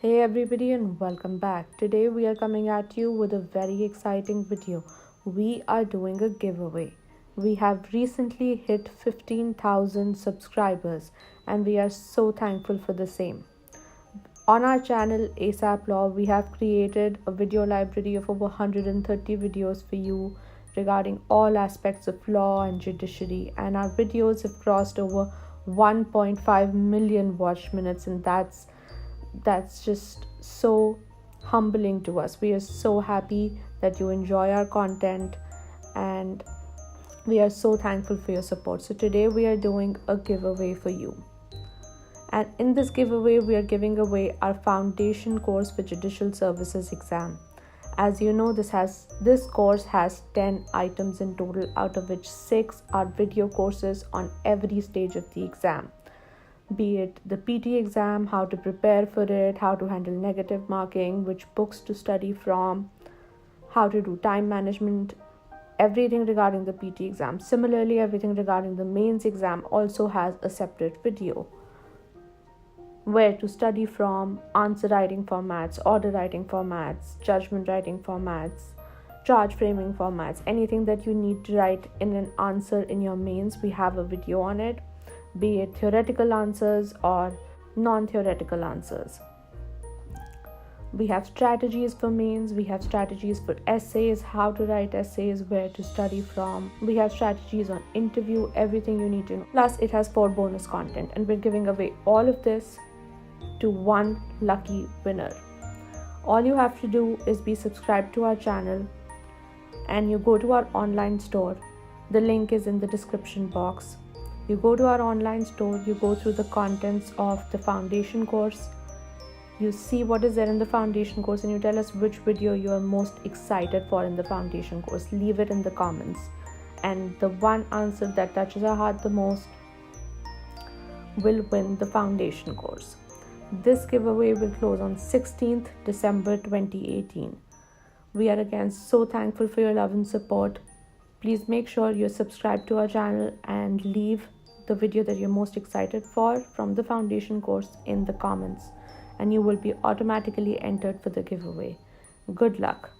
Hey everybody and welcome back. Today we are coming at you with a very exciting video. We are doing a giveaway. We have recently hit 15,000 subscribers and we are so thankful for the same. On our channel ASAP Law, we have created a video library of over 130 videos for you regarding all aspects of law and judiciary, and our videos have crossed over 1.5 million watch minutes, and that's just so humbling to us. We are so happy that you enjoy our content and we are so thankful for your support. So today we are doing a giveaway for you. And in this giveaway, we are giving away our foundation course for Judicial Services Exam. As you know, this course has 10 items in total, out of which 6 are video courses on every stage of the exam. Be it the PT exam, how to prepare for it, how to handle negative marking, which books to study from, how to do time management, everything regarding the PT exam. Similarly, everything regarding the mains exam also has a separate video. Where to study from, answer writing formats, order writing formats, judgment writing formats, charge framing formats, anything that you need to write in an answer in your mains, we have a video on it. Be it theoretical answers or non-theoretical answers. We have strategies for mains, we have strategies for essays, how to write essays, where to study from. We have strategies on interview, everything you need to know. Plus, it has 4 bonus content, and we're giving away all of this to one lucky winner. All you have to do is be subscribed to our channel and you go to our online store. The link is in the description box. You go to our online store, you go through the contents of the foundation course, you see what is there in the foundation course, and you tell us which video you are most excited for in the foundation course. Leave it in the comments, and the one answer that touches our heart the most will win the foundation course. This giveaway will close on 16th December 2018. We are again so thankful for your love and support. Please make sure you're subscribed to our channel and leave the video that you're most excited for from the foundation course in the comments, and you will be automatically entered for the giveaway. Good luck.